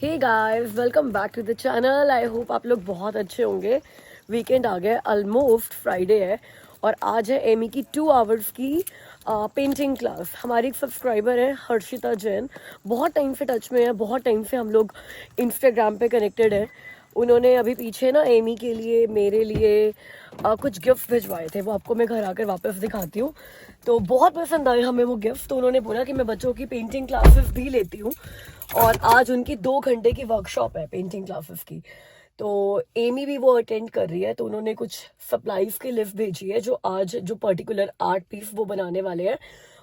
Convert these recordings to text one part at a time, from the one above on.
Hey guys, welcome back to the channel. I hope आप लोग बहुत अच्छे होंगे। वीकेंड आ गया, ऑलमोस्ट फ्राइडे है और आज है एमी की 2 आवर्स की पेंटिंग क्लास। हमारी एक सब्सक्राइबर है हर्षिता जैन, बहुत टाइम से टच में है, बहुत टाइम से हम लोग इंस्टाग्राम पे कनेक्टेड है। उन्होंने अभी पीछे ना एमी के लिए, मेरे लिए कुछ गिफ्ट भिजवाए थे, वो आपको मैं घर आकर वापस दिखाती हूँ। तो बहुत पसंद आए हमें वो गिफ्ट, तो उन्होंने बोला कि मैं बच्चों की पेंटिंग क्लासेस भी लेती हूँ और आज उनकी 2 घंटे की वर्कशॉप है पेंटिंग क्लासेस की। तो एमी भी वो अटेंड कर रही है, तो उन्होंने कुछ सप्लाईज की लिस्ट भेजी है जो आज जो पर्टिकुलर आर्ट पीस वो बनाने वाले हैं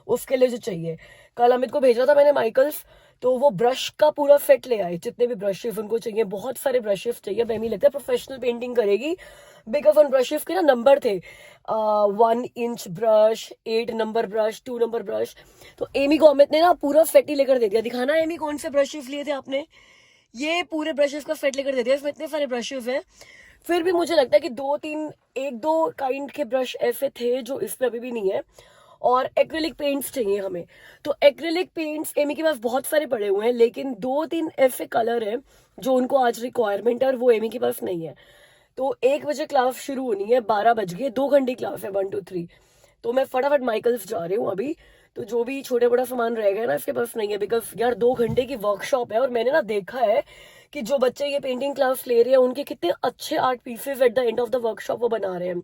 उसके लिए जो चाहिए। कल अमित को भेजा था मैंने माइकल्स, तो वो ब्रश का पूरा सेट ले आए, जितने भी ब्रशेस उनको चाहिए, बहुत सारे ब्रशेस चाहिए। अब एमी लगता है प्रोफेशनल पेंटिंग करेगी, बिकॉज उन ब्रशेस के ना नंबर थे, 1 inch brush, 8 number brush, 2 number brush. तो एमी को अमित ने ना पूरा सेट ही लेकर दे दिया। दिखाना एमी कौन से ब्रशेस लिए थे आपने। ये पूरे ब्रशेस का सेट लेकर दे दिया, इसमें इतने सारे ब्रशेस हैं। फिर भी मुझे लगता है कि 1-2 काइंड के ब्रश ऐसे थे जो इसमें अभी भी नहीं है, और एक्रिलिक पेंट्स चाहिए हमें। तो एक्रिलिक पेंट्स एमी के पास बहुत सारे पड़े हुए हैं, लेकिन 2-3 ऐसे कलर हैं जो उनको आज रिक्वायरमेंट है और वो एमी के पास नहीं है। तो 1 बजे क्लास शुरू होनी है, 12 बज गए, 2 घंटे क्लास है, 1 to 3। तो मैं फटाफट माइकल्स जा रही हूँ अभी। तो जो भी छोटे बड़ा सामान रह गया ना इसके पास नहीं है, बिकॉज यार 2 घंटे की वर्कशॉप है और मैंने ना देखा है कि जो बच्चे ये पेंटिंग क्लास ले रहे हैं उनके कितने अच्छे art pieces at the end of the workshop वो बना रहे हैं।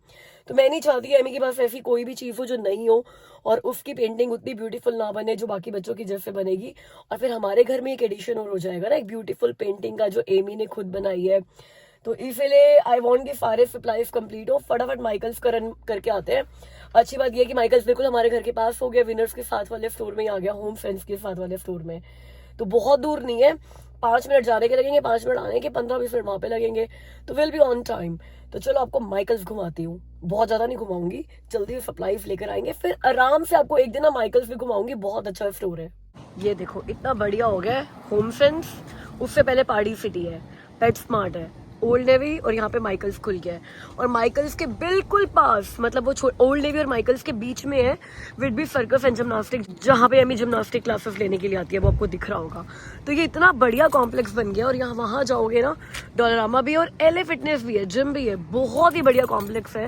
तो मैं नहीं चाहती एमी के पास ऐसी कोई भी चीज हो जो नहीं हो और उसकी पेंटिंग उतनी ब्यूटीफुल ना बने जो बाकी बच्चों की जैसे बनेगी, और फिर हमारे घर में एक एडिशन और हो जाएगा ना एक ब्यूटीफुल पेंटिंग का जो एमी ने खुद बनाई है। तो इसलिए आई वॉन्ट कि सारे सप्लाईज कंप्लीट हो, फटाफट माइकल्स करके आते हैं। अच्छी बात यह कि माइकल्स बिल्कुल हमारे घर के पास हो गया, विनर्स के साथ वाले स्टोर में ही आ गया, होम फ्रेंड्स के साथ वाले स्टोर में। तो बहुत दूर नहीं है, 5 मिनट जाने के लगेंगे, 5 मिनट आने के, 15-20 मिनट वहां पे लगेंगे, तो विल बी ऑन टाइम। तो चलो आपको माइकल्स घुमाती हूँ, बहुत ज्यादा नहीं घुमाऊंगी, जल्दी सप्लाईज लेकर आएंगे, फिर आराम से आपको एक दिन ना माइकल्स भी घुमाऊंगी, बहुत अच्छा स्टोर है। ये देखो इतना बढ़िया हो गया है होम फ्रेंड्स, उससे पहले पार्टी सिटी है, पेट स्मार्ट है, ओल्ड नेवी, और यहाँ पे माइकल्स खुल गया है। और माइकल्स के बिल्कुल पास, मतलब वो ओल्ड नेवी और माइकल्स के बीच में है विडबी सर्कस एंड जिम्नास्टिक, जहाँ पे एमी जिम्नास्टिक क्लासेस लेने के लिए आती है, वो आपको दिख रहा होगा। तो ये इतना बढ़िया कॉम्प्लेक्स बन गया, और यहाँ वहाँ जाओगे ना, डॉलरामा भी और LA फिटनेस भी है, जिम भी है, बहुत ही बढ़िया कॉम्प्लेक्स है।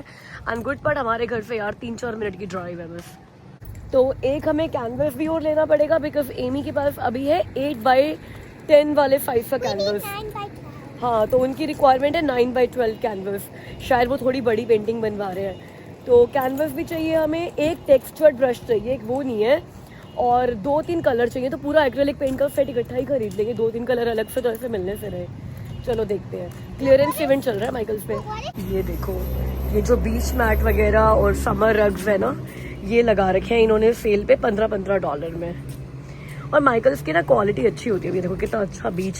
एंड गुड पार्ट, हमारे घर से यार 3-4 मिनट की ड्राइव है बस। तो एक हमें कैनवस भी और लेना पड़ेगा, बिकॉज एमी के पास अभी है 8x10 वाले 5 का कैनवस। हाँ, तो उनकी रिक्वायरमेंट है 9x12 कैनवस, शायद वो थोड़ी बड़ी पेंटिंग बनवा रहे हैं। तो कैनवस भी चाहिए हमें, एक टेक्सचर्ड ब्रश चाहिए, एक वो नहीं है, और 2-3 कलर चाहिए। तो पूरा एक्रेलिक पेंट का सेट इकट्ठा ही खरीद लेंगे, 2-3 कलर अलग से तो ऐसे मिलने से रहे। चलो देखते हैं, क्लियरेंस इवेंट चल रहा है माइकल्स पे। ये देखो, ये जो बीच मैट वगैरह और समर रग्स है ना, ये लगा रखे हैं इन्होंने सेल पे $15 में। और माइकल्स की ना क्वालिटी अच्छी होती है। ये देखो कितना अच्छा बीच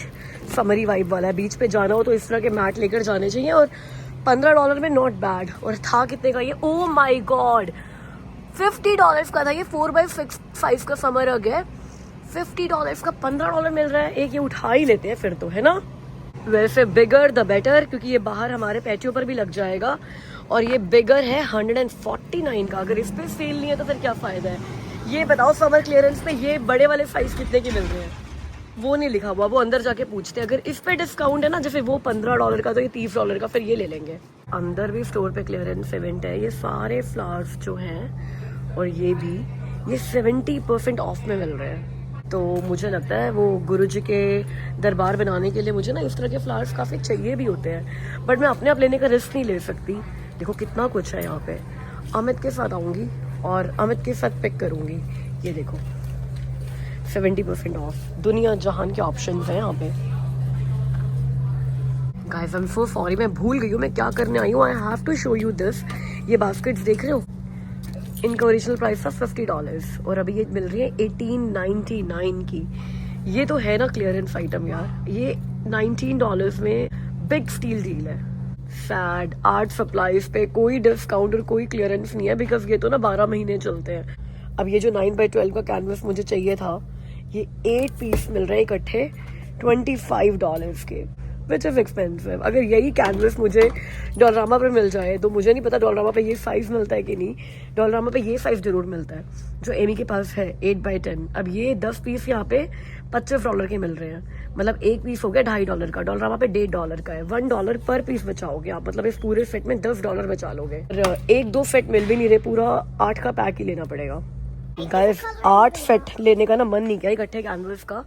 समरी वाइब वाला है, बीच पे जाना हो तो इस तरह के मैट लेकर जाने चाहिए, और $15 में नॉट बैड। और था कितने का ये, ओ माई गॉड, $50 का था ये। 4x5 का समर रग है, $50 का, $15 मिल रहा है। एक ये उठा ही लेते हैं फिर तो, है ना। वैसे बिगर द बेटर, क्योंकि ये बाहर हमारे पैटियो पर भी लग जाएगा, और ये बिगर है 149 का। अगर इस पे सेल नहीं है तो फिर क्या फायदा है। ये बताओ समर क्लियरेंस पे ये बड़े वाले साइज कितने के मिल रहे हैं, वो नहीं लिखा हुआ, वो अंदर जाके पूछते हैं। अगर इस पे डिस्काउंट है ना, जैसे वो $15 का, तो ये $30 का, फिर ये ले लेंगे। अंदर भी स्टोर पे क्लियरेंस इवेंट है, ये सारे फ्लावर्स जो हैं और ये भी, ये 70% ऑफ में मिल रहे हैं। तो मुझे लगता है वो गुरुजी के दरबार बनाने के लिए मुझे ना इस तरह के फ्लावर्स काफ़ी चाहिए भी होते हैं, बट मैं अपने आप लेने का रिस्क नहीं ले सकती। देखो कितना कुछ है यहाँ पे। अमित के साथ आऊँगी और अमित के साथ पिक करूँगी। ये देखो 70% ऑफ, दुनिया जहान के ऑप्शंस हैं यहाँ पे। Guys I am so sorry, मैं भूल गई हूँ मैं क्या करने आई हूँ। I have to show you this. ये बास्केट्स देख रहे हो, इनका ओरिजिनल प्राइस था $50 और अभी ये मिल रही है 1899 की। ये तो है ना क्लियरेंस आइटम यार, ये $19 में बिग स्टील डील है। सैड, आर्ट सप्लाईज पे कोई डिस्काउंट और कोई क्लियरेंस नहीं है, बिकॉज ये तो ना 12 महीने चलते हैं। अब ये जो 9x12 का कैनवस मुझे चाहिए था, ये 8 पीस मिल रहे हैं इकट्ठे $25 के, विच इज एक्सपेंसिव। अगर यही कैनवस मुझे डॉलरामा पे मिल जाए, तो मुझे नहीं पता डॉलरामा पे ये साइज मिलता है कि नहीं, डॉलरामा पे ये साइज जरूर मिलता है जो एमी के पास है 8x10। अब ये 10 पीस यहाँ पे $25 के मिल रहे हैं, मतलब एक पीस हो गया $2.5 का, डॉलरामा पे $1.5 का है, $1 पर पीस बचाओगे आप, मतलब इस पूरे सेट में $10 बचा लोगे। एक दो सेट मिल भी नहीं रहे, पूरा 8 का पैक ही लेना पड़ेगा गाइस। 8 सेट लेने का ना मन नहीं किया इकट्ठे कैनवस का।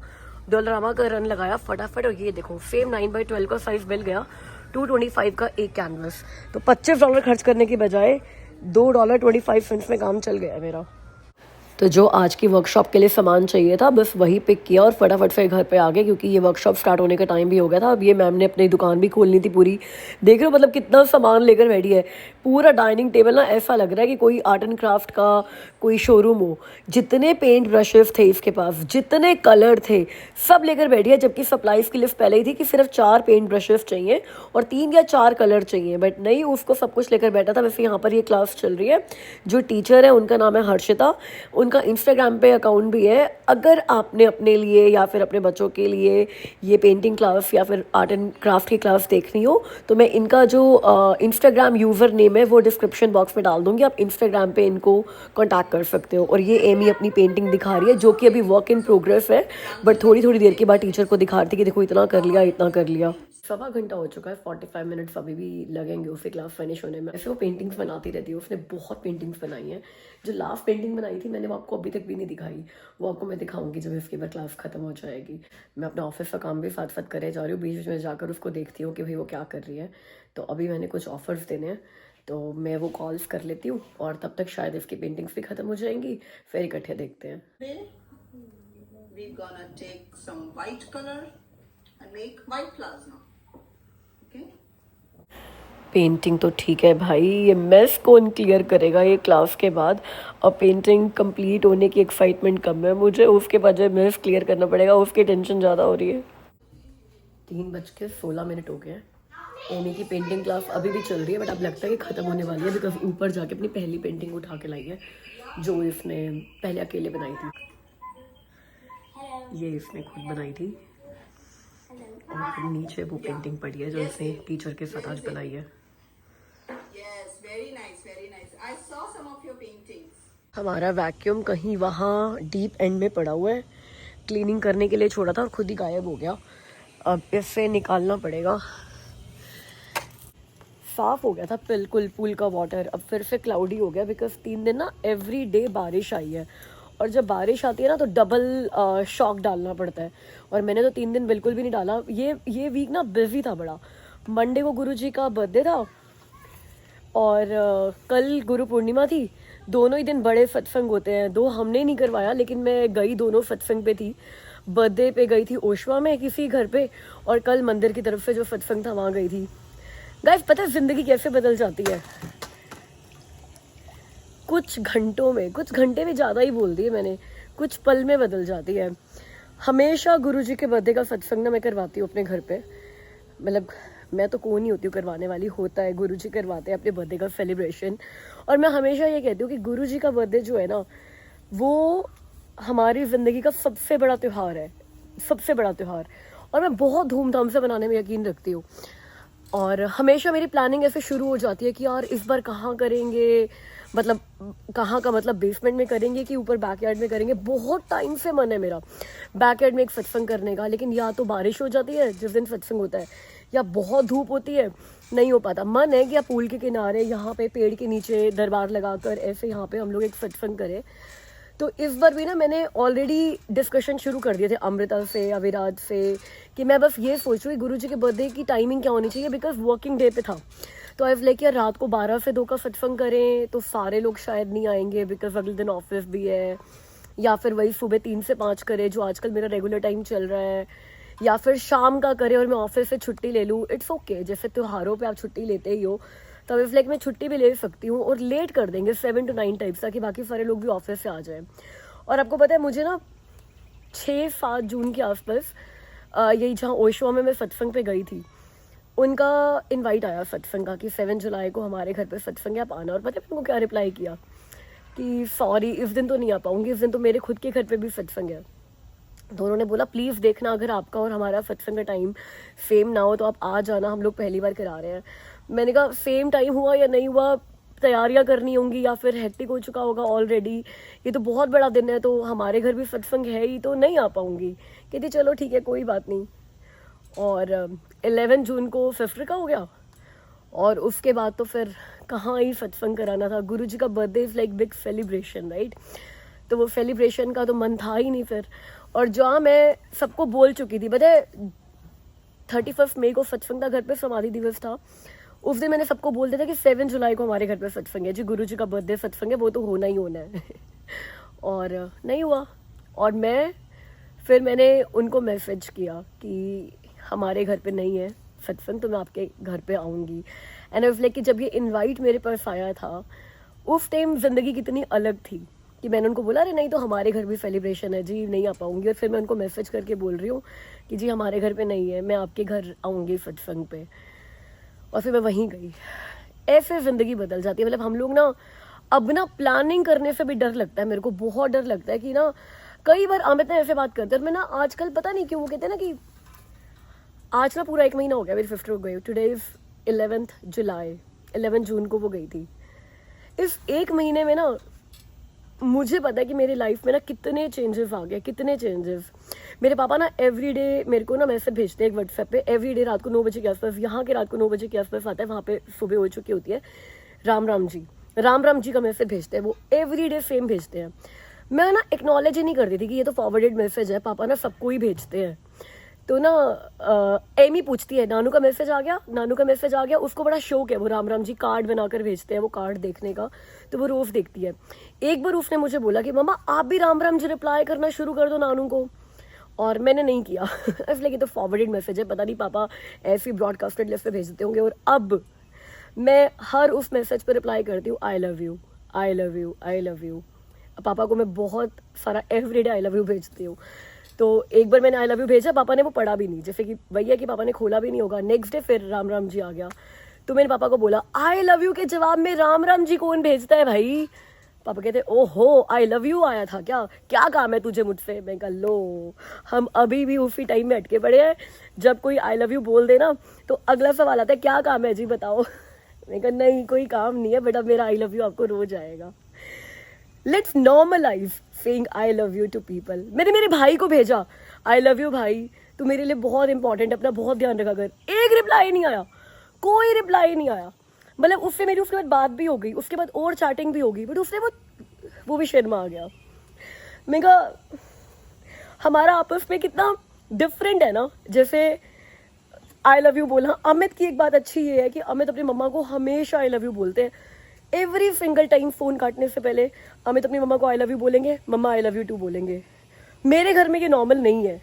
डॉलरामा का रन लगाया फटाफट और ये देखो सेम 9x12 का साइज मिल गया, $2.25 का एक कैनवस। तो $25 खर्च करने की बजाय $2.25 में काम चल गया मेरा। तो जो आज की वर्कशॉप के लिए सामान चाहिए था बस वही पिक किया और फटाफट से घर पे आ गए, क्योंकि ये वर्कशॉप स्टार्ट होने का टाइम भी हो गया था। अब ये मैम ने अपनी दुकान भी खोलनी थी पूरी। देख रहे हो मतलब कितना सामान लेकर बैठी है। पूरा डाइनिंग टेबल ना ऐसा लग रहा है कि कोई आर्ट एंड क्राफ्ट का कोई शोरूम हो। जितने पेंट ब्रशेस थे इसके पास, जितने कलर थे, सब लेकर बैठी है। जबकि सप्लाईज की लिस्ट पहले ही थी कि सिर्फ 4 पेंट ब्रशेस चाहिए और 3 या 4 कलर चाहिए, बट नहीं, उसको सब कुछ लेकर बैठा था। वैसे यहाँ पर ये क्लास चल रही है। जो टीचर है उनका नाम है हर्षिता, उनका इंस्टाग्राम पे अकाउंट भी है। अगर आपने अपने लिए या फिर अपने बच्चों के लिए ये पेंटिंग क्लास या फिर आर्ट एंड क्राफ्ट की क्लास देखनी हो तो मैं इनका जो इंस्टाग्राम यूज़र नेम है वो डिस्क्रिप्शन बॉक्स में डाल दूंगी। आप इंस्टाग्राम पे इनको कॉन्टैक्ट कर सकते हो। और ये एमी अपनी पेंटिंग दिखा रही है जो कि अभी वर्क इन प्रोग्रेस है, बट थोड़ी थोड़ी देर के बाद टीचर को दिखा रही थी कि देखो इतना कर लिया, इतना कर लिया। 1.25 घंटा हो चुका है, 45 मिनट्स अभी भी लगेंगे उसे क्लास फिनिश होने में। ऐसे वो पेंटिंग्स बनाती रहती है, उसने बहुत पेंटिंग्स बनाई हैं। जो लास्ट पेंटिंग बनाई थी मैंने वो आपको अभी तक भी नहीं दिखाई, वो आपको मैं दिखाऊंगी जब इसके बाद क्लास खत्म हो जाएगी। मैं अपना ऑफिस का काम भी साथ साथ करे जा रही हूँ, बीच में जाकर उसको देखती हूँ कि भाई वो क्या कर रही है। तो अभी मैंने कुछ ऑफर्स देने हैं तो मैं वो कॉल्स कर लेती हूँ और तब तक शायद इसकी पेंटिंग्स भी खत्म हो जाएंगी, फिर इकट्ठे देखते हैं। We're gonna take some white color and make white flowers now. Okay? Painting तो ठीक है भाई, ये मेस कौन क्लियर करेगा ये क्लास के बाद। और पेंटिंग कंप्लीट होने की एक्साइटमेंट कम है मुझे, उसके बाद जो मेस क्लियर करना पड़ेगा उसकी टेंशन ज़्यादा हो रही है। 3:16 हो गए हैं। एमी की पेंटिंग क्लास अभी भी चल रही है, बट अब लगता है कि ख़त्म होने वाली है, बिकॉज ऊपर जाके अपनी पहली पेंटिंग उठा के लाई है जो इसने पहले अकेले बनाई थी। ये इसने खुद बनाई थी और फिर नीचे वो पेंटिंग पड़ी है जो इसने टीचर के साथ आज बनाई है। Yes, very nice, very nice. I saw some of your paintings. हमारा वैक्यूम कहीं वहाँ डीप एंड में पड़ा हुआ है, क्लीनिंग करने के लिए छोड़ा था और खुद ही गायब हो गया। अब इसे निकालना पड़ेगा। साफ हो गया था बिल्कुल पूल का वाटर, अब फिर से क्लाउडी हो गया बिकॉज 3 दिन ना एवरी डे बारिश आई है। और जब बारिश आती है ना तो डबल शॉक डालना पड़ता है, और मैंने तो 3 दिन बिल्कुल भी नहीं डाला। ये वीक ना बिजी था बड़ा। मंडे को गुरुजी का बर्थडे था और कल गुरु पूर्णिमा थी। दोनों ही दिन बड़े सत्संग होते हैं, 2 हमने नहीं करवाया लेकिन मैं गई दोनों सत्संग पे थी। बर्थडे पे गई थी ओशवा में किसी घर पे, और कल मंदिर की तरफ से जो सत्संग था वहाँ गई थी। गाइस पता है जिंदगी कैसे बदल जाती है कुछ घंटों में, कुछ घंटे में ज़्यादा ही बोल दिए मैंने, कुछ पल में बदल जाती है। हमेशा गुरुजी के बर्थडे का सत्संग ना मैं करवाती हूँ अपने घर पे। मतलब मैं तो कौन ही होती हूँ करवाने वाली, होता है गुरुजी करवाते हैं अपने बर्थडे का सेलिब्रेशन। और मैं हमेशा ये कहती हूँ कि गुरुजी का बर्थडे जो है ना वो हमारी ज़िंदगी का सबसे बड़ा त्यौहार है, सबसे बड़ा त्यौहार। और मैं बहुत धूमधाम से मनाने में यकीन रखती हूँ। और हमेशा मेरी प्लानिंग ऐसे शुरू हो जाती है कि यार इस बार कहाँ करेंगे, मतलब कहाँ का, मतलब बेसमेंट में करेंगे कि ऊपर बैकयार्ड में करेंगे। बहुत टाइम से मन है मेरा बैकयार्ड में एक सत्संग करने का, लेकिन या तो बारिश हो जाती है जिस दिन सत्संग होता है, या बहुत धूप होती है, नहीं हो पाता। मन है कि आप पूल के किनारे यहाँ पे पेड़ के नीचे दरबार लगाकर ऐसे यहाँ पे हम लोग एक सत्संग करें। तो इस बार भी ना मैंने ऑलरेडी डिस्कशन शुरू कर दिए थे अमृता से, अविराज से, कि मैं बस ये सोच रही हूँ गुरुजी के बर्थडे की टाइमिंग क्या होनी चाहिए, बिकॉज वर्किंग डे पे था। तो आई लाइक यार रात को 12 से 2 का सत्संग करें तो सारे लोग शायद नहीं आएंगे बिकॉज अगले दिन ऑफिस भी है, या फिर वही सुबह 3 से 5 करे जो आजकल मेरा रेगुलर टाइम चल रहा है, या फिर शाम का करे और मैं ऑफिस से छुट्टी ले लूँ। इट्स ओके, जैसे त्योहारों पे आप छुट्टी लेते ही हो तो इस लाइक मैं छुट्टी भी ले सकती हूँ, और लेट कर देंगे 7 to 9 टाइप्स, ताकि बाकी सारे लोग भी ऑफिस से आ जाएं। और आपको पता है मुझे ना 6-7 जून के आसपास यही जहाँ ओशवा में मैं सत्संग पे गई थी उनका इनवाइट आया सत्संग का कि 7 जुलाई को हमारे घर पे सत्संग है, आप आना। और पता है उनको क्या रिप्लाई किया कि सॉरी इस दिन तो नहीं आ पाऊंगी, इस दिन तो मेरे खुद के घर पे भी सत्संग है। तो उन्होंने बोला प्लीज़ देखना अगर आपका और हमारा सत्संग का टाइम सेम ना हो तो आप आ जाना, हम लोग पहली बार करा रहे हैं। मैंने कहा सेम टाइम हुआ या नहीं हुआ, तैयारियां करनी होंगी या फिर हेक्टिक हो चुका होगा ऑलरेडी, ये तो बहुत बड़ा दिन है, तो हमारे घर भी सत्संग है ही तो नहीं आ पाऊंगी। कहती चलो ठीक है कोई बात नहीं। और 11 जून को फिफ्थ का हो गया, और उसके बाद तो फिर कहाँ ही सत्संग कराना था। गुरुजी का birthday is like big celebration, right. तो वो सेलिब्रेशन का तो मन था ही नहीं फिर। और जहाँ मैं सबको बोल चुकी थी, पता है 31 मई को सत्संग था, घर पे समाधि दिवस था, उस दिन मैंने सबको बोल दिया था कि 7 जुलाई को हमारे घर पे सत्संग है जी, गुरुजी का बर्थडे सत्संग है, वो तो होना ही होना है। और नहीं हुआ। और फिर मैंने उनको मैसेज किया कि हमारे घर पे नहीं है सत्संग, तो मैं आपके घर पे आऊँगी। एंड आई वाज लाइक कि जब ये इनवाइट मेरे पास आया था, उस टाइम ज़िंदगी कितनी अलग थी कि मैंने उनको बोला अरे नहीं तो हमारे घर भी सेलिब्रेशन है जी, नहीं आ पाऊँगी। और फिर मैं उनको मैसेज करके बोल रही हूँ कि जी हमारे घर पे नहीं है, मैं आपके घर आऊँगी सत्संग पे। और फिर मैं वहीं गई। ऐसे ज़िंदगी बदल जाती है। मतलब हम लोग ना अब ना प्लानिंग करने से भी डर लगता है, मेरे को बहुत डर लगता है कि ना कई बार अमित ने ऐसे बात करते हैं। और मैं ना आजकल पता नहीं क्यों, वो कहते हैं ना कि आज ना पूरा 1 महीना हो गया मेरी फिफ्थ को गई। टुडे इज 11 जुलाई, 11 जून को वो गई थी। इस 1 महीने में ना मुझे पता है कि मेरी लाइफ में ना कितने चेंजेस आ गए, कितने चेंजेस। मेरे पापा ना एवरीडे मेरे को ना मैसेज भेजते हैं एक व्हाट्सएप पे, एवरीडे रात को 9 बजे के आसपास, यहाँ के रात को 9 बजे के आसपास आता है, वहाँ पे सुबह हो चुकी होती है। राम राम जी का मैसेज भेजते हैं, वो एवरीडे सेम भेजते हैं। मैं ना एक्नॉलेज ही नहीं करती थी कि ये तो फॉरवर्डेड मैसेज है, पापा ना सबको ही भेजते हैं। तो ना एमी पूछती है नानू का मैसेज आ गया, नानू का मैसेज आ गया। उसको बड़ा शौक है, वो राम जी कार्ड बनाकर भेजते हैं, वो कार्ड देखने का, तो वो रोज देखती है। एक बार उसने मुझे बोला कि मम्मा आप भी राम जी रिप्लाई करना शुरू कर दो नानू को, और मैंने नहीं किया। इसलिए कि तो फॉरवर्डेड मैसेज है, पता नहीं पापा ऐसी ब्रॉडकास्टेड लिस्ट पे भेजते होंगे। और अब मैं हर उस मैसेज पर रिप्लाई करती हूँ आई love you, I love you, I love you. पापा को मैं बहुत सारा एवरीडे आई लव यू भेजती हूँ। तो एक बार मैंने आई लव यू भेजा, पापा ने वो पढ़ा भी नहीं, जैसे कि भैया कि पापा ने खोला भी नहीं होगा। नेक्स्ट डे फिर राम जी आ गया, तो मैंने पापा को बोला आई लव यू के जवाब में राम जी कौन भेजता है भाई। पापा कहते ओहो आई लव यू आया था क्या, क्या काम है तुझे मुझसे। मैं कहा लो, हम अभी भी उसी टाइम में अटके पड़े हैं, जब कोई आई लव यू बोल देना तो अगला सवाल आता है क्या काम है जी बताओ। मैं कहा नहीं कोई काम नहीं है बेटा, मेरा आई लव यू आपको रोज आएगा। Let's normalise saying I love you to people. मैंने मेरे भाई को भेजा आई लव यू भाई, तू मेरे लिए बहुत इंपॉर्टेंट, अपना बहुत ध्यान रखा कर। एक रिप्लाई नहीं आया, कोई रिप्लाई नहीं आया। मतलब उससे मेरी उसके बाद बात भी हो गई, उसके बाद और चैटिंग भी होगी, बट उससे वो भी शर्मा आ गया। मैं कहा हमारा आपस में कितना डिफरेंट है ना। जैसे आई लव यू बोला, अमित की एक बात अच्छी ये है कि अमित अपनी मम्मा को हमेशा आई लव यू बोलते हैं। एवरी सिंगल टाइम फोन काटने से पहले अमित अपनी मम्मा को आई लव यू बोलेंगे, मम्मा आई लव यू टू बोलेंगे। मेरे घर में ये नॉर्मल नहीं है।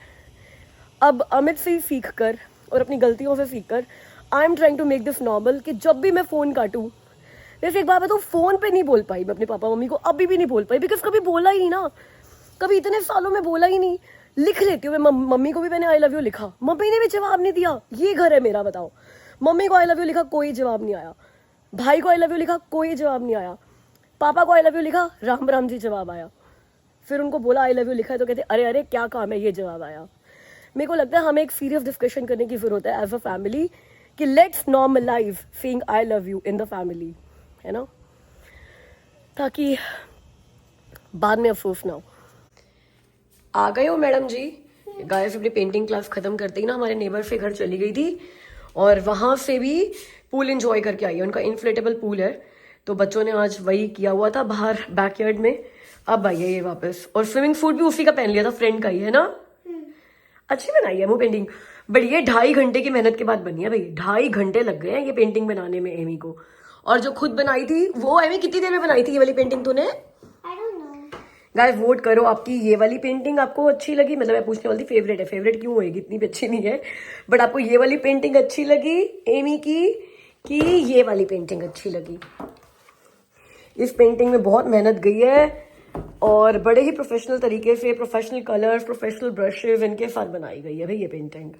अब अमित से सीख कर और अपनी गलतियों से सीख कर I am trying to make this normal कि जब भी मैं फोन काटूं, वैसे एक बात बताऊं, फोन पे नहीं बोल पाई मैं अपने पापा मम्मी को, अभी भी नहीं बोल पाई, बिकॉज कभी बोला ही नहीं ना, कभी इतने सालों में बोला ही नहीं। लिख लेती हूँ मैं, मम्मी को भी मैंने आई लव यू लिखा, मम्मी ने भी जवाब नहीं दिया। ये घर है मेरा बताओ। मम्मी को आई लव यू लिखा, कोई जवाब नहीं आया। भाई को आई लव यू लिखा, कोई जवाब नहीं आया। पापा को आई लव यू लिखा, राम जी जवाब आया। फिर उनको बोला आई लव यू लिखा है, तो कहते अरे अरे क्या काम है, ये जवाब आया। मेरे को लगता है हमें एक सीरियस डिस्कशन करने की जरूरत है एज अ फैमिली कि let's normalise saying I love you in the family, है ना, ताकि बाद में अफसोस ना हो। आ गए हो मैडम जी? गाइस अपनी पेंटिंग क्लास खत्म करते ही ना हमारे नेबर से घर चली गई थी, और वहां से भी पूल एंजॉय करके आई है। उनका इन्फ्लेटेबल पूल है, तो बच्चों ने आज वही किया हुआ था बाहर बैकयार्ड में। अब आई है ये वापस, और स्विमिंग सूट भी उसी का पहन लिया था, फ्रेंड का ही है ना। अच्छी बनाई है वो पेंटिंग, बड़ी है। 2.5 घंटे की मेहनत के बाद बनी है भाई, 2.5 घंटे लग गए हैं ये पेंटिंग बनाने में एमी को। और जो खुद बनाई थी वो, एमी कितनी देर में बनाई थी ये वाली पेंटिंग तूने? गाइस वोट करो, आपकी ये वाली पेंटिंग आपको अच्छी लगी? मतलब मैं पूछने वाली थी फेवरेट है, फेवरेट क्यों होएगी, इतनी भी अच्छी नहीं है, बट आपको ये वाली पेंटिंग अच्छी लगी एमी की कि ये वाली पेंटिंग अच्छी लगी? इस पेंटिंग में बहुत मेहनत गई है, और बड़े ही प्रोफेशनल तरीके से, प्रोफेशनल कलर्स, प्रोफेशनल ब्रशेज इनके साथ बनाई गई है भाई ये पेंटिंग।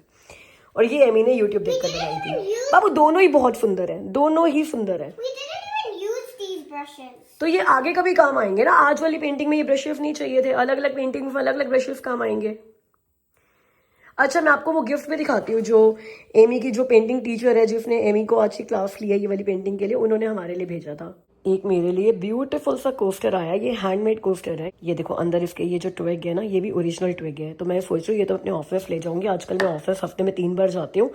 और ये एमी ने यूट्यूब देखकर बनाई थी। बाबू दोनों ही बहुत सुंदर है, दोनों ही सुंदर है। तो ये आगे कभी काम आएंगे ना। आज वाली पेंटिंग में ये ब्रशेस नहीं चाहिए थे, अलग अलग पेंटिंग में अलग अलग ब्रशेस काम आएंगे। अच्छा मैं आपको वो गिफ्ट में दिखाती हूँ, जो एमी की जो पेंटिंग टीचर है, जिसने एमी को आज की क्लास ली है ये वाली पेंटिंग के लिए, उन्होंने हमारे लिए भेजा था। एक मेरे लिए ब्यूटीफुल सा कोस्टर आया, ये हैंडमेड कोस्टर है। ये देखो अंदर इसके ये जो ट्विग है ना, ये भी ओरिजिनल ट्विग है। तो मैं सोच रही हूँ ये तो अपने ऑफिस ले जाऊंगी। आजकल मैं ऑफिस हफ्ते में 3 बार जाती हूँ।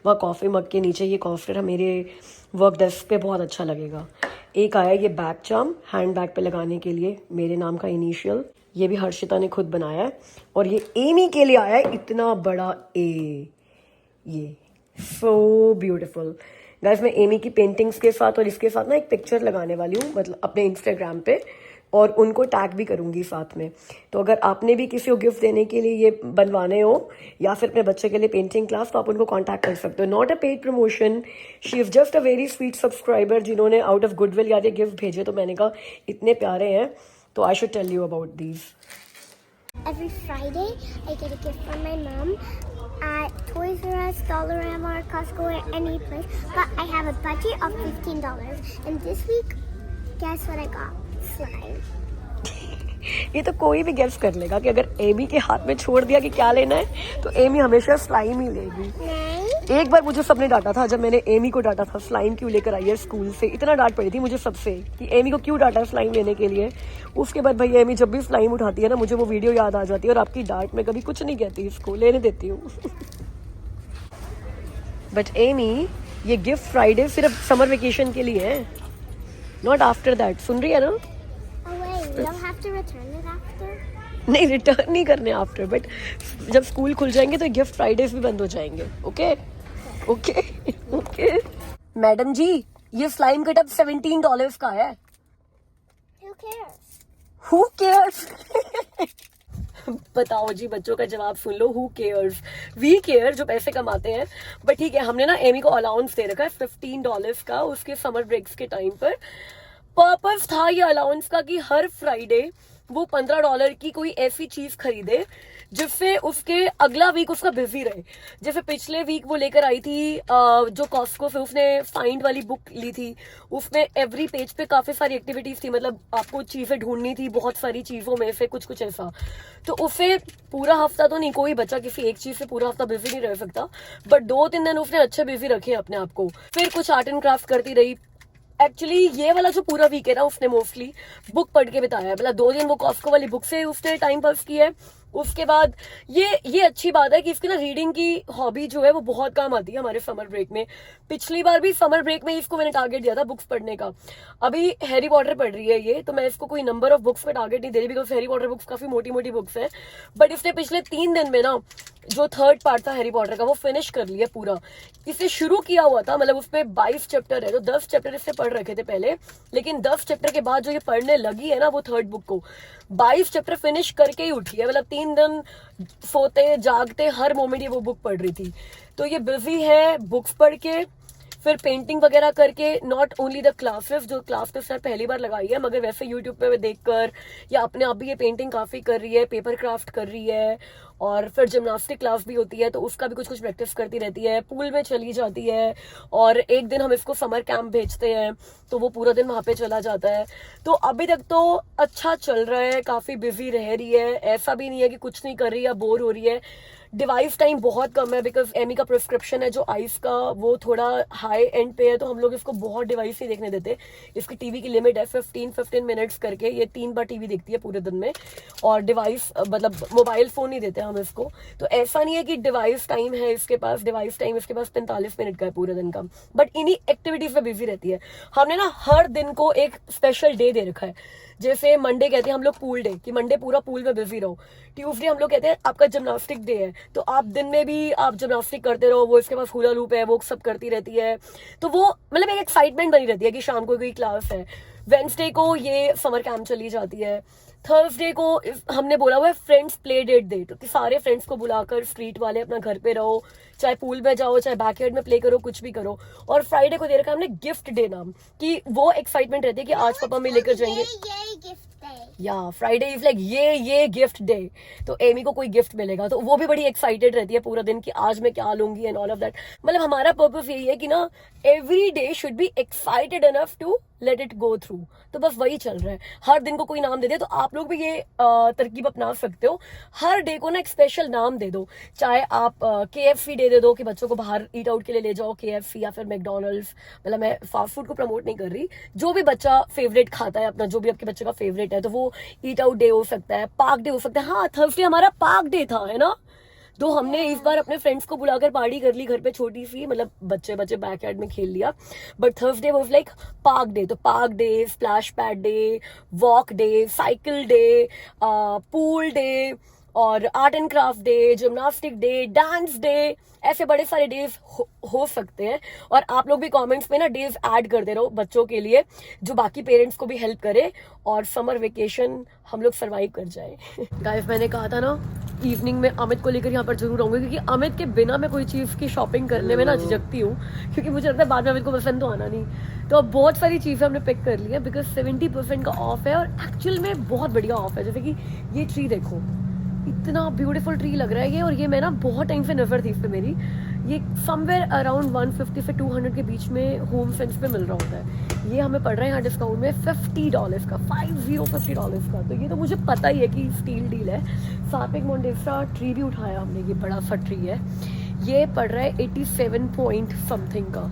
वहाँ कॉफ़ी मग के नीचे ये कोस्टर है, मेरे वर्क डेस्क पे बहुत अच्छा लगेगा। एक आया ये बैग चार्म, हैंड बैग पे लगाने के लिए, मेरे नाम का इनिशियल। ये भी हर्षिता ने खुद बनाया है। और ये एमी के लिए आया है इतना बड़ा ए, ये सो ब्यूटीफुल। गाइस मैं एमी की पेंटिंग्स के साथ और इसके साथ ना एक पिक्चर लगाने वाली हूँ, मतलब अपने इंस्टाग्राम पे, और उनको टैग भी करूँगी साथ में। तो अगर आपने भी किसी को गिफ्ट देने के लिए ये बनवाने हो या फिर अपने बच्चे के लिए पेंटिंग क्लास, तो आप उनको कांटेक्ट कर सकते हो। Not a paid promotion, she is just a very sweet subscriber जिन्होंने आउट ऑफ गुडविल यार ये गिफ्ट भेजे। तो मैंने कहा इतने प्यारे हैं तो I should tell you about these. Every Friday, I get a gift from my mom at Toys R Us, Dollarama, or Costco, or any place. But I have a budget of $15. And this week, guess what I got? Slime. ये तो कोई भी guess कर लेगा कि अगर Amy के हाथ में छोड़ दिया कि क्या लेना है तो एमी हमेशा स्लाइम ही लेगी। नहीं। एक बार मुझे सबने डांटा था, जब मैंने एमी को डांटा था स्लाइम क्यों लेकर आई है स्कूल से। इतना डांट पड़ी थी मुझे सबसे कि एमी को क्यों डांटा स्लाइम लेने के लिए। उसके बाद भाई एमी जब भी स्लाइम उठाती है ना, मुझे वो वीडियो याद आ जाती है। और आपकी डांट में कभी कुछ नहीं कहती, इसको लेने देती हूँ। बट एमी, ये गिफ्ट फ्राइडे सिर्फ समर वेकेशन के लिए है, नॉट आफ्टर दैट। सुन रही है ना? Oh wait, we don't have to return it after? नहीं, रिटर्न नहीं करने आफ्टर, बट जब स्कूल खुल जाएंगे तो गिफ्ट फ्राइडेज भी बंद हो जाएंगे। Okay okay okay. मैडम जी, ये स्लाइम कट अब $17 का है। Who cares? Who cares? बताओ जी, बच्चों का जवाब सुन लो। Who cares? We care, जो पैसे कमाते हैं। बट ठीक है, हमने ना एमी को अलाउंस दे रखा है $15 का उसके समर ब्रेक्स के टाइम पर। पर्पस था ये अलाउंस का कि हर फ्राइडे वो $15 की कोई ऐसी चीज खरीदे जिससे उसके अगला वीक उसका बिजी रहे। जैसे पिछले वीक वो लेकर आई थी जो कॉस्को से उसने फाइंड वाली बुक ली थी, उसमें एवरी पेज पे काफी सारी एक्टिविटीज थी, मतलब आपको चीजें ढूंढनी थी बहुत सारी चीजों में से कुछ कुछ ऐसा। तो उससे पूरा हफ्ता तो नहीं, कोई बच्चा किसी एक चीज से पूरा हफ्ता बिजी नहीं रह सकता, बट 2-3 दिन उसने अच्छे बिजी रखे अपने आप को। फिर कुछ आर्ट एंड क्राफ्ट करती रही। एक्चुअली ये वाला जो पूरा वीक है ना, उसने मोस्टली बुक पढ़ के बिताया है। मतलब 2 दिन वो कॉस्को वाली बुक से उसने टाइम पास किया है। उसके बाद ये अच्छी बात है कि इसकी ना रीडिंग की हॉबी जो है वो बहुत काम आती है हमारे समर ब्रेक में। पिछली बार भी समर ब्रेक में इसको मैंने टारगेट दिया था बुक्स पढ़ने का। अभी हैरी पॉटर पढ़ रही है ये, तो मैं इसको कोई नंबर ऑफ बुक्स पे टारगेट नहीं दे रही, बिकॉज हैरी पॉटर बुक्स काफी मोटी मोटी बुक्स हैं। बट इसने पिछले 3 दिन में ना जो 3rd पार्ट था हैरी पॉटर का वो फिनिश कर लिया पूरा। इसे शुरू किया हुआ था, मतलब उसमें 22 चैप्टर है, तो 10 चैप्टर इससे पढ़ रखे थे पहले, लेकिन 10 चैप्टर के बाद जो ये पढ़ने लगी है ना वो 3rd बुक को 22 चैप्टर फिनिश करके ही उठी है। मतलब 3 दिन सोते जागते हर मोमेंट ये वो बुक पढ़ रही थी। तो ये बिजी है बुक्स पढ़ के, फिर पेंटिंग वगैरह करके। नॉट ओनली द क्लासेस, जो क्लास तो सर पहली बार लगाई है, मगर वैसे यूट्यूब पे देखकर या अपने आप भी ये पेंटिंग काफी कर रही है, पेपर क्राफ्ट कर रही है। और फिर जिम्नास्टिक क्लास भी होती है तो उसका भी कुछ कुछ प्रैक्टिस करती रहती है। पूल में चली जाती है, और एक दिन हम इसको समर कैंप भेजते हैं तो वो पूरा दिन वहां पे चला जाता है। तो अभी तक तो अच्छा चल रहा है, काफी बिजी रह रही है। ऐसा भी नहीं है कि कुछ नहीं कर रही या बोर हो रही है। डिवाइस टाइम बहुत कम है, बिकॉज एमी का प्रिस्क्रिप्शन है जो आइस का वो थोड़ा हाई एंड पे है, तो हम लोग इसको बहुत डिवाइस नहीं देखने देते। इसकी टीवी की लिमिट है 15 मिनट्स करके, ये 3 बार टीवी देखती है पूरे दिन में। और डिवाइस मतलब मोबाइल फोन नहीं देते हम इसको। तो ऐसा नहीं है कि डिवाइस टाइम है इसके पास, डिवाइस टाइम इसके पास 45 मिनट का है पूरे दिन का, बट इन्हीं एक्टिविटीज में बिजी रहती है। हमने ना हर दिन को एक स्पेशल डे दे रखा है। जैसे मंडे कहते हैं हम लोग पूल डे, कि मंडे पूरा पूल में बिजी रहो। ट्यूसडे हम लोग कहते हैं आपका जिम्नास्टिक डे है, तो आप दिन में भी आप जिम्नास्टिक करते रहो। वो इसके पास हुला लूप है, वो सब करती रहती है, तो वो मतलब एक एक्साइटमेंट बनी रहती है कि शाम को कोई क्लास है। वेडनेसडे को ये समर कैंप चली जाती है। थर्सडे को हमने बोला हुआ है फ्रेंड्स प्ले डेट डे, तो सारे फ्रेंड्स को बुलाकर स्ट्रीट वाले अपना घर पे रहो, चाहे पूल में जाओ चाहे बैकयार्ड में प्ले करो, कुछ भी करो। और फ्राइडे को दे रखा हमने गिफ्ट डे नाम, कि वो एक्साइटमेंट रहती है कि आज पापा में लेकर जाएंगे। ये गिफ्ट डे। या फ्राइडे इज लाइक ये गिफ्ट डे, तो एमी को कोई गिफ्ट मिलेगा तो वो भी बड़ी एक्साइटेड रहती है पूरा दिन कि आज मैं क्या लूंगी एंड ऑल ऑफ दैट. मतलब हमारा पर्पस यही है कि ना every day should be excited enough to let it go through. तो बस वही चल रहा है, हर दिन को कोई नाम दे दे. तो आप लोग भी ये तरकीब अपना सकते हो, हर डे को ना एक स्पेशल नाम दे दो. चाहे आप KFC डे दे दो कि बच्चों को बाहर ईट आउट के लिए ले जाओ, KFC या फिर मैकडोनल्ड्स. मतलब मैं फास्ट फूड को प्रमोट नहीं कर रही, जो भी बच्चा फेवरेट खाता है अपना, जो भी आपके बच्चे का फेवरेट है, तो वो ईट आउट डे हो सकता है, पार्क डे हो सकता है. हाँ, थर्सडे हमारा पार्क डे था, है ना. तो हमने इस बार अपने फ्रेंड्स को बुलाकर पार्टी कर ली घर पे छोटी सी, मतलब बच्चे बैकयार्ड में खेल लिया. But Thursday was like park day. तो park day, splash pad day, walk day, cycle day, pool day और art and craft day, gymnastic day, dance day, ऐसे बड़े सारे डेज हो सकते हैं. और आप लोग भी कमेंट्स में ना डेज ऐड करते रहो बच्चों के लिए, जो बाकी पेरेंट्स को भी हेल्प करे और समर वेकेशन हम लोग सरवाइव कर जाए. गाइस, मैंने कहा था ना इवनिंग में अमित को लेकर यहाँ पर जरूर आऊंगी, क्योंकि अमित के बिना मैं कोई चीज़ की शॉपिंग करने में ना झिझकती हूँ, क्योंकि मुझे लगता है बाद में अमित को पसंद तो आना नहीं. तो अब बहुत सारी चीज़ें हमने पिक कर ली है बिकॉज 70% का ऑफ है, और एक्चुअल में बहुत बढ़िया ऑफ है. जैसे कि ये ट्री देखो, इतना ब्यूटीफुल ट्री लग रहा है ये, और ये मैं ना बहुत टाइम से नजर थी इस पे मेरी. ये समवेयर अराउंड 150 से 200 के बीच में होम सेंस पे मिल रहा होता है. ये हमें पड़ रहा है यहाँ डिस्काउंट में $50 का, $50 का. तो ये तो मुझे पता ही है कि स्टील डील है. साथ में एक मोंडेस्ट्रा ट्री भी उठाया हमने, ये बड़ा सा ट्री है. ये पड़ रहा है 87 पॉइंट समथिंग का.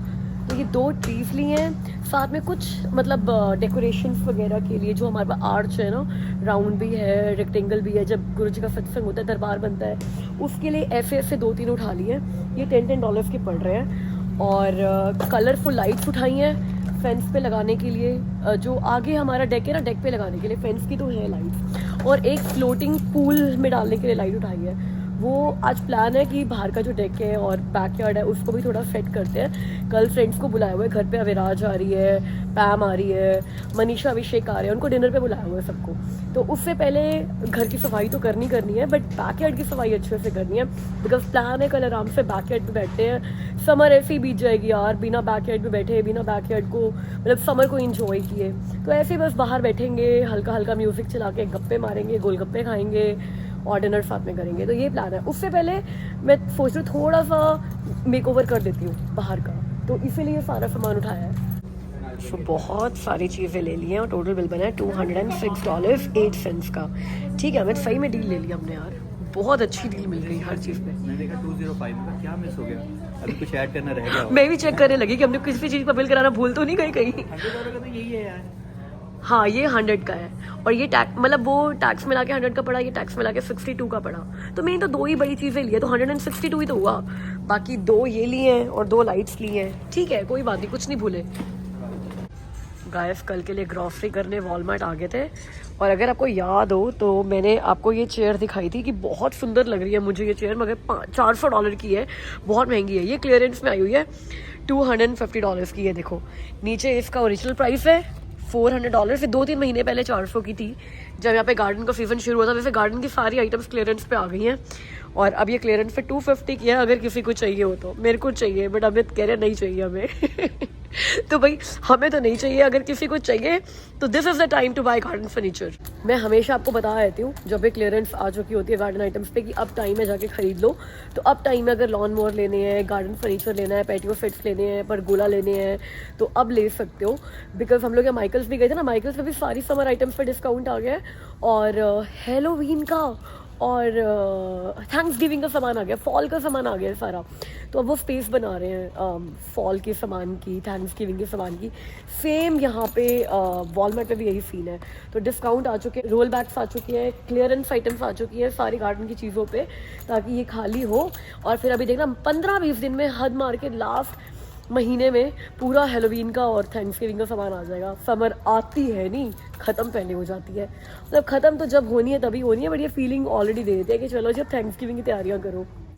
तो ये 2 ट्रीज लिए हैं, साथ में कुछ मतलब डेकोरेशंस वगैरह के लिए, जो हमारे पास आर्च है ना, राउंड भी है, रेक्टेंगल भी है, जब गुरु जी का सत्संग होता है, दरबार बनता है, उसके लिए ऐसे 2-3 उठा लिए. ये $10 के पड़ रहे हैं. और कलरफुल लाइट्स उठाई हैं फेंस पे लगाने के लिए, जो आगे हमारा डेक है ना, डेक पे लगाने के लिए फेंस की तो है लाइट्स. और एक फ्लोटिंग पूल में डालने के लिए लाइट उठाई है. वो आज प्लान है कि बाहर का जो डेक है और बैकयार्ड है उसको भी थोड़ा सेट करते हैं. कल फ्रेंड्स को बुलाया हुआ है घर पे, अविराज आ रही है, पैम आ रही है, मनीषा, अभिषेक आ रहे हैं, उनको डिनर पे बुलाया हुआ है सबको. तो उससे पहले घर की सफाई तो करनी है, बट बैकयार्ड की सफाई अच्छे से करनी है. बिकॉज प्लान है कल आराम से बैकयार्ड पे बैठते हैं. समर ऐसे ही बीत जाएगी यार, बिना बैकयार्ड पे बैठे, बिना बैकयार्ड को मतलब समर को इंजॉय किए. तो ऐसे ही बस बाहर बैठेंगे, हल्का हल्का म्यूजिक चला के गप्पे मारेंगे, गोलगप्पे खाएंगे और डिनर साथ में करेंगे. तो ये प्लान है. उससे पहले मैं सोच रही हूँ थोड़ा सा मेकओवर कर देती हूँ बाहर का, तो इसीलिए सारा सामान उठाया है. तो बहुत सारी चीज़ें ले ली हैं और टोटल बिल बना है $206.08 का. ठीक है अमित, सही में डील ले लिया हमने यार, बहुत अच्छी डील मिल रही है हर चीज़ में. मैंने देखा 205 का, क्या मिस हो गया? अभी कुछ ऐड करना रह गया. मैं भी चेक करने लगी कि हमने किसी चीज़ का बिल कराना भूल तो नहीं गई कहीं. $100 का तो यही है यार. हाँ, ये 100 का है, और ये टैक्स मतलब वो टैक्स मिला के 100 का पड़ा, ये टैक्स मिला के 62 का पड़ा. तो मैंने तो 2 ही बड़ी चीज़ें ली है, तो 162 ही तो हुआ. बाकी 2 ये लिए हैं और 2 लाइट्स लिए हैं. ठीक है, कोई बात नहीं, कुछ नहीं भूले. गाइस, कल के लिए ग्रॉसरी करने वॉलमार्ट आ गए थे, और अगर आपको याद हो तो मैंने आपको ये चेयर दिखाई थी कि बहुत सुंदर लग रही है मुझे ये चेयर, मगर $400 की है, बहुत महंगी है. ये क्लियरेंस में आई हुई है, $250 की है. देखो नीचे इसका ओरिजिनल प्राइस है $400, फिर 2-3 महीने पहले 400 की थी जब यहाँ पे गार्डन का सीजन शुरू हुआ था. वैसे गार्डन की सारी आइटम्स क्लियरेंस पे आ गई हैं, और अब ये क्लियरेंस पे 250 की है. अगर किसी को चाहिए हो तो, मेरे को चाहिए, बट अमित कह रहे नहीं चाहिए हमें. तो भाई हमें तो नहीं चाहिए, अगर किसी को चाहिए तो this is the time to buy garden furniture. मैं हमेशा आपको बता रहती हूँ जब भी क्लियरेंस आ चुकी होती है गार्डन आइटम्स पे कि अब टाइम है जाके खरीद लो. तो अब टाइम है अगर लॉन मोवर लेने हैं, गार्डन फर्नीचर लेना है, पैटियो सेट्स लेने हैं, परगोला लेने हैं, तो अब ले सकते हो. बिकॉज हम लोग यहाँ माइकल्स भी गए थे ना, माइकल्स में भी सारी समर आइटम्स पर डिस्काउंट आ गया है, और हैलोवीन का और थैंक्स गिविंग का सामान आ गया, फॉल का सामान आ गया है सारा. तो अब वो स्पेस बना रहे हैं फॉल के सामान की, थैंक्स गिविंग के सामान की. सेम यहाँ पे वॉलमार्ट पे भी यही सीन है. तो डिस्काउंट आ चुके हैं, रोल बैग्स आ चुके हैं, क्लियरेंस आइटम्स आ चुकी है सारी गार्डन की चीज़ों पे, ताकि ये खाली हो. और फिर अभी देखना 15-20 दिन में हद मार के लास्ट महीने में पूरा हैलोवीन का और थैंक्सगिविंग का सामान आ जाएगा. समर आती है नहीं, ख़त्म पहले हो जाती है. मतलब ख़त्म तो जब होनी है तभी होनी है, बट ये फीलिंग ऑलरेडी दे देते हैं कि चलो जब थैंक्सगिविंग की तैयारियां करो.